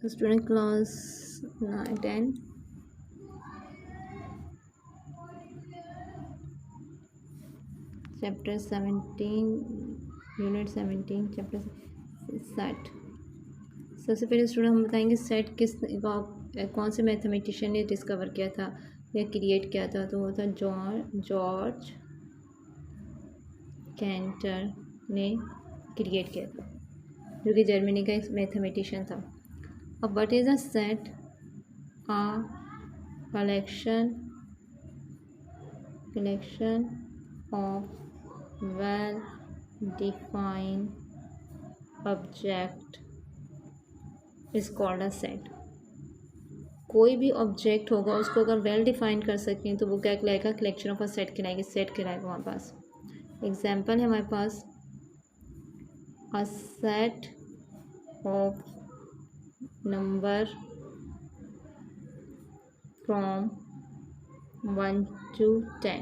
Student class 9, 10. Chapter 17, Unit 17, Chapter set. सबसे पहले student हम बताएंगे सेट कौन से मैथमेटिशियन ने डिस्कवर किया था या क्रिएट किया था। तो वो था जॉर्ज कैंटर ने क्रिएट किया था, जो कि जर्मनी का एक मैथमेटिशियन था। अब what is a set? A collection of well defined object is called a set। कोई भी ऑब्जेक्ट होगा उसको अगर वेल डिफाइन कर सकते हैं तो वो क्या कहलाएगा? कलेक्शन ऑफ अ सेट कहलाएगी, सेट कहलाएगा हमारे पास। एग्जाम्पल है हमारे पास a set of number from 1 to 10।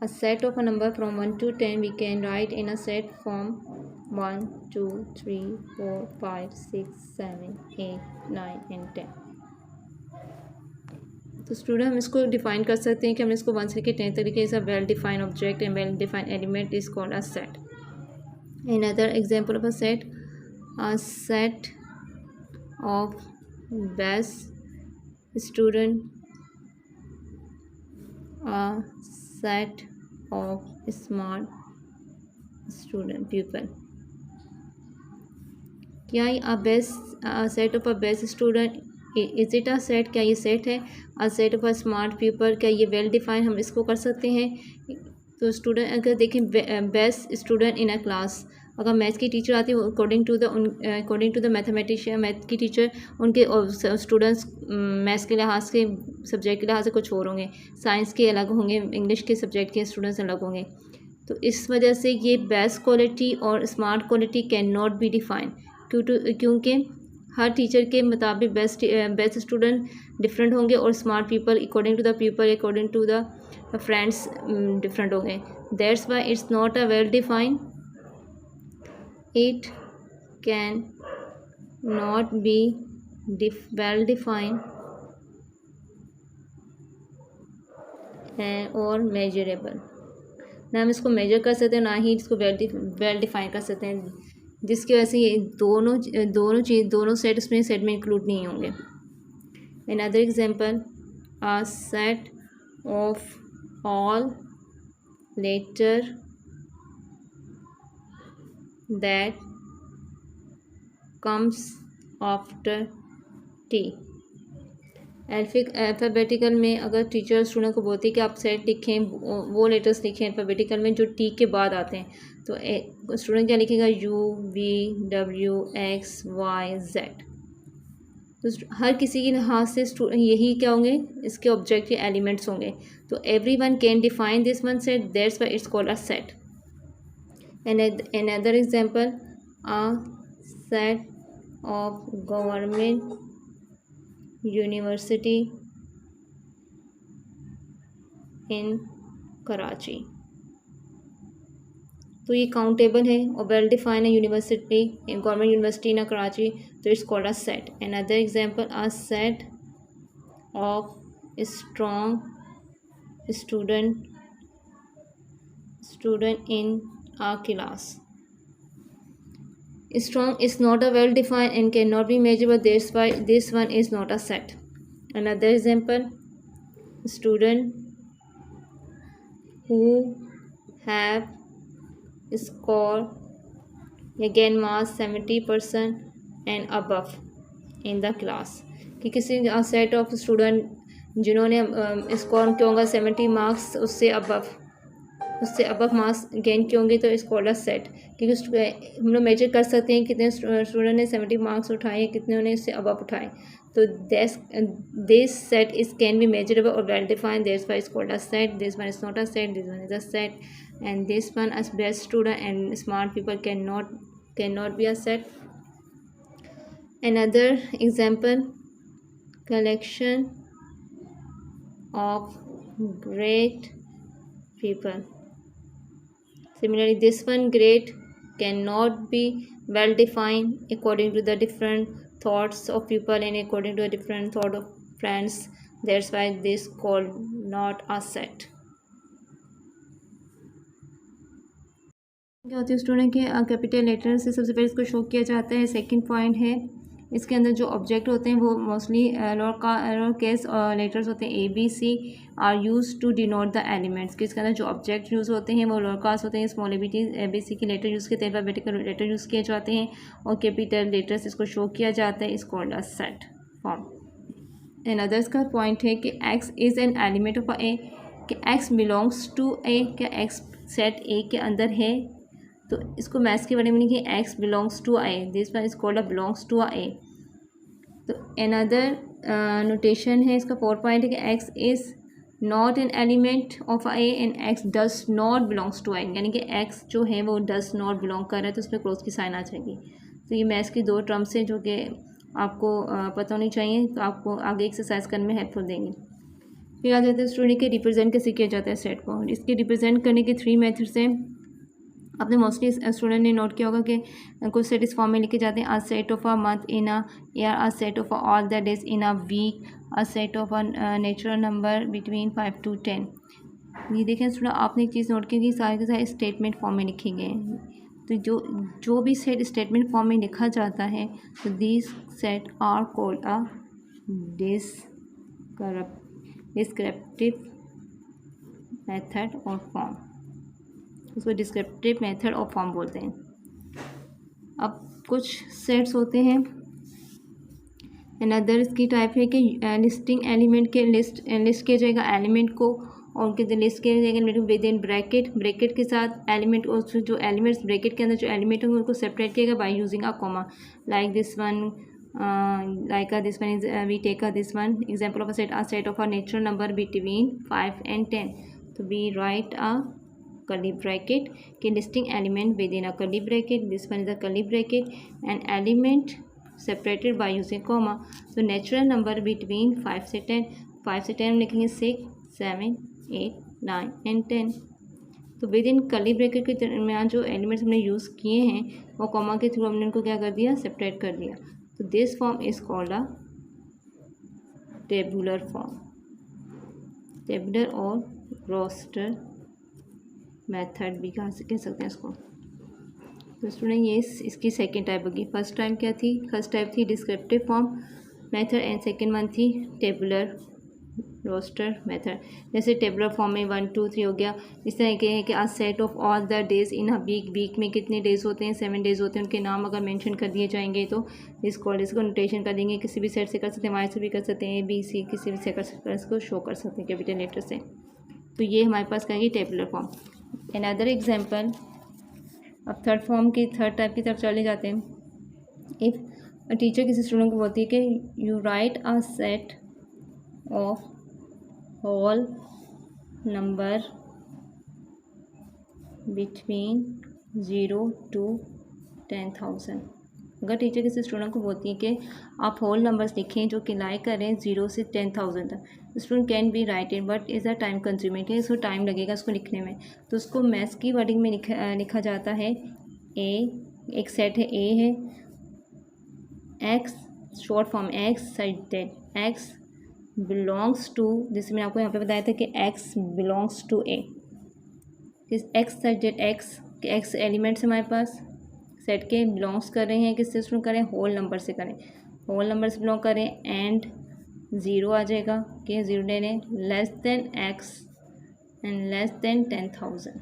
A set of a number from 1 to 10 we can write in a set from 1, 2, 3, 4, 5, 6, 7, 8, 9 and 10। तो स्टूडेंट हम इसको डिफाइन कर सकते हैं कि हमने इसको 1 से लेकर 10 तरीके से well defined object and well defined element is called a set. Another example of a set of best student, a set of smart student pupil। क्या a best set of a best student is it a set? क्या ये set है? अ set of a smart people, क्या ये well define हम इसको कर सकते हैं? तो स्टूडेंट अगर देखें best student in a class, अगर मैथ्स की टीचर आती है according to the mathematician, math की टीचर उनके स्टूडेंट्स मैथ्स के लिहाज से, सब्जेक्ट के लिहाज से कुछ और होंगे, साइंस के अलग होंगे, इंग्लिश के सब्जेक्ट के स्टूडेंट्स अलग होंगे। तो इस वजह से ये बेस्ट क्वालिटी और smart quality can not be defined, क्योंकि हर टीचर के मुताबिक बेस्ट स्टूडेंट डिफरेंट होंगे और smart people according to the people, according to the friends different होंगे। That's why it's not a well defined, it can not be well defined और measurable. ना हम इसको मेजर कर सकते हैं, ना ही इसको वेल डिफाइन कर सकते हैं, जिसकी वजह से ये दोनों सेट उसमें सेट में इंक्लूड नहीं होंगे। Another example, a set of all letter that comes after T. Alphabetical में अगर टीचर स्टूडेंट को बोलती है कि आप सेट लिखें, वो लेटर्स लिखें अल्फ़ाबेटिकल में जो टी के बाद आते हैं, तो स्टूडेंट क्या लिखेगा? U V W X Y Z। तो हर किसी के लिहाज से यही क्या होंगे? इसके ऑब्जेक्ट के एलिमेंट्स होंगे। तो every one can define this one set, that's why it's called a set. Another example, a set of government university in Karachi. तो ये काउंटेबल है और वेल डिफाइन है, यूनिवर्सिटी, गवर्नमेंट यूनिवर्सिटी इन कराची, तो it's called a set. Another example, a set of strong student in a class। Strong is not a well defined and cannot be measurable, that's why this one is not a set। Another example, student who have scored again marks 70% and above in the class। कि किसी set of student जिन्होंने score किया होगा 70 marks, उससे above marks gain किए होंगे, तो इस कॉल्ड अ सेट। क्योंकि हम लोग मेजर कर सकते हैं कितने स्टूडेंट ने 70 मार्क्स उठाए, कितने ने इससे अबव उठाए। तो this set is can be measurable और well defined, that's why it's called a set. This one is not a set, this one is a set, and this one as best student and smart people can not be a set. Another example, collection of great people। Similarly, this one great cannot be well defined according to the different thoughts of people and according to a different thought of friends. That's why this called not a set. क्या होती है student के capital letter से सबसे पहले इसको show किया जाता है। सेकंड पॉइंट है इसके अंदर जो ऑब्जेक्ट होते हैं वो मोस्टली लोअर केस लेटर्स होते हैं। ABC are use to denote the elements कि इसके अंदर जो ऑब्जेक्ट यूज़ होते हैं वो लोअर कास्ट होते हैं। स्मॉल ABC के लेटर यूज़ किए, अल्फाबेटिकल लेटर यूज़ किए जाते हैं और कैपिटल लेटर्स इसको शो किया जाता है। Is called a set form. And others का पॉइंट है कि X is an element of A, कि X बिलोंग्स टू ए, क्या X सेट ए के अंदर है। तो इसको मैथ्स के बारे में लिखिए X belongs to A, this one is called a belongs to A. तो अनदर नोटेशन है इसका 4 पॉइंट है कि X is not an element of A and X does not belongs to A, यानी कि X जो है वो डज नॉट बिलोंग कर रहा है तो उसमें क्रॉस की साइन आ जाएगी। तो ये मैथ्स की 2 टर्म्स हैं जो कि आपको पता होनी चाहिए, तो आपको आगे एक्सरसाइज करने में हेल्पफुल देंगे। फिर आ जाते हैं स्टूडेंट के रिप्रेजेंट कैसे किया जाता है सेट को। इसके रिप्रेजेंट करने के 3 मेथड्स हैं। आपने मोस्टली स्टूडेंट ने नोट किया होगा कि कुछ सेट इस फॉर्म में लिखे जाते हैं। A set of a month in a year, a set of all the days in a week, a set of a natural number between 5 to 10। ये देखें स्टूडेंट, आपने एक चीज़ नोट की कि सारे के सारे स्टेटमेंट फॉर्म में लिखे गए हैं। तो जो भी सेट स्टेटमेंट फॉर्म में लिखा जाता है तो this set are called a descriptive method और फॉर्म। उसको डिस्क्रिप्टिव मेथड और फॉर्म बोलते हैं। अब कुछ सेट्स होते हैं अनदर इसकी टाइप है कि लिस्टिंग एलिमेंट के लिस्ट किया जाएगा एलिमेंट को और उनके लिस्ट किया जाएगा विद इन ब्रैकेट के साथ एलिमेंट, और जो एलिमेंट्स ब्रैकेट के अंदर जो एलिमेंट होंगे उनको सेपरेट किएगा by using a comma. Like this one this one is we take this one example of a set of a natural number between 5 and 10। तो we write a curly bracket के listing element within a curly bracket, this one is a curly bracket and element separated by using comma। तो natural number between 5 से 10 लिखेंगे 6 7 8 9 and 10। तो with in curly bracket के दरमियान जो elements हमने use किए हैं वो कॉमा के थ्रू हमने उनको क्या कर दिया, सेपरेट कर दिया। तो this form is called a tabular form, tabular और रोस्टर मेथड भी कह सकते हैं इसको। तो स्टूडेंट ये इसकी सेकंड टाइप होगी। फर्स्ट टाइप थी descriptive form method and second one थी टेबुलर रोस्टर मेथड। जैसे टेबुलर फॉर्म में 1 2 3 हो गया। इस तरह के है कि a set of all the days in a week में कितने डेज होते हैं, 7 डेज होते हैं, उनके नाम अगर मेंशन कर दिए जाएंगे तो इस कॉलेज को नोटेशन कर देंगे। किसी भी सेट से कर सकते हैं, वाई से भी कर सकते हैं, ABC किसी भी से कर सकते हैं, इसको शो कर सकते हैं कैपिटल लेटर से। तो ये हमारे पास कहेंगे टेबुलर फॉर्म। अनदर एग्जाम्पल, अब थर्ड फॉर्म की थर्ड टाइप की तरफ चले जाते हैं। इफ़ टीचर किसी स्टूडेंट को बोलती है कि you write a set of whole number between 0 to 10,000। अगर टीचर किसी स्टूडेंट को बोलती है कि आप होल नंबर्स लिखें जो कि लाई करें 0 से 10,000 तक, student can be right it but is a time consuming है, इसको टाइम लगेगा उसको लिखने में। तो उसको मैथ्स की वर्डिंग में लिखा जाता है ए, एक सेट है ए है, X short form X sided X belongs to, जैसे मैंने आपको यहाँ पे बताया था कि X belongs to A, X sided X elements हमारे पास सेट के बिलोंग्स कर रहे हैं, किससे शुरू करें, होल नंबर से करें, होल नंबर से बिलोंग करें एंड 0 आ जाएगा कि 0 ले लें, less than x and less than 10,000,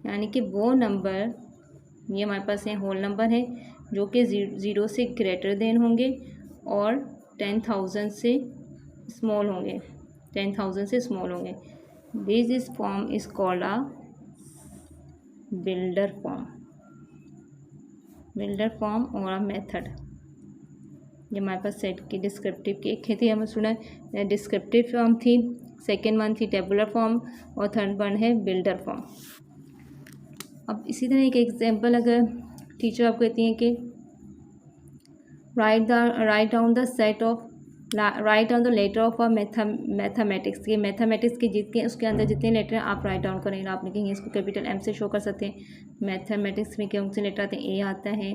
यानी कि वो नंबर ये हमारे पास है होल नंबर है जो कि 0 से ग्रेटर देन होंगे और 10,000 से स्मॉल होंगे, 10,000 से स्मॉल होंगे। This is form is called a builder form और अ मेथड। ये हमारे पास सेट की डिस्क्रिप्टिव की एक थी, हमें सुना डिस्क्रिप्टिव फॉर्म थी, सेकेंड वन थी टेबुलर फॉर्म और थर्ड वन है बिल्डर फॉर्म। अब इसी तरह एक एग्जांपल, अगर टीचर आपको कहती हैं कि write down the letter of a mathematics, ये मैथमेटिक्स के जितने उसके अंदर जितने लेटर हैं आप राइट डाउन करेंगे, आप लिखेंगे, इसको कैपिटल M से शो कर सकते हैं। मैथमेटिक्स में कौन से लेटर आते हैं, ए आता है,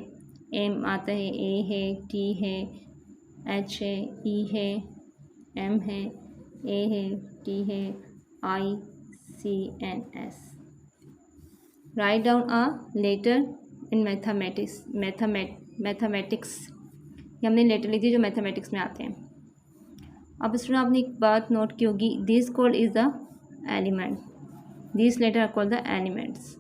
एम आता है, ए है, टी है, एच है, ई है, एम है, ए है, टी है, I, C and S. Write down a letter in mathematics. ये हमने लेटर ली थी जो मैथमेटिक्स में आते हैं। अब स्टूडेंट आपने एक बात नोट की होगी, this called is the element, this letter are called the elements,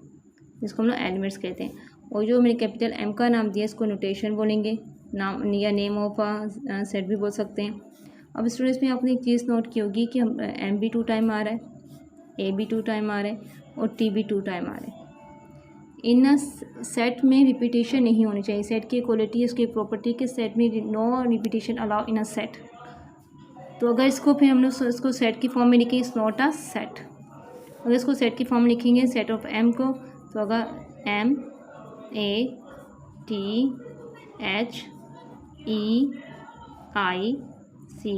जिसको हम लोग एलिमेंट्स कहते हैं। और जो मैंने कैपिटल एम का नाम दिया इसको नोटेशन बोलेंगे, नाम या नेम ऑफ अ सेट भी बोल सकते हैं। अब स्टूडेंट्स में आपने एक चीज़ नोट की होगी कि हम एम भी 2 टाइम आ रहा है, ए भी 2 टाइम आ रहा है और टी भी 2 टाइम आ रहा है। इन सेट में रिपीटेशन नहीं होनी चाहिए। सेट की क्वालिटी, उसकी प्रॉपर्टी के सेट में no repetition allow in a set. तो अगर इसको फिर हम लोग इसको सेट की फॉर्म में लिखें, इट्स नॉट अ सेट। अगर इसको सेट की फॉर्म में लिखेंगे सेट ऑफ एम को, तो अगर M A T H E I C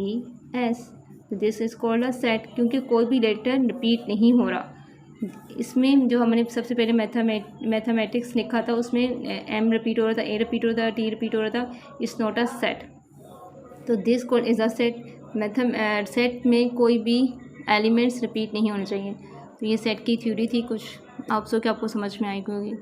S, this is called a set, क्योंकि कोई भी लेटर रिपीट नहीं हो रहा। इसमें जो हमने सबसे पहले मैथमेटिक्स लिखा था उसमें एम रिपीट हो रहा था, ए रिपीट हो रहा था, टी रिपीट हो रहा था, इट्स नॉट अ सेट। तो this called is a set. Set में कोई भी एलिमेंट्स रिपीट नहीं होने चाहिए। तो ये सेट की थ्योरी थी कुछ, आप सो कि आपको समझ में आई होगी।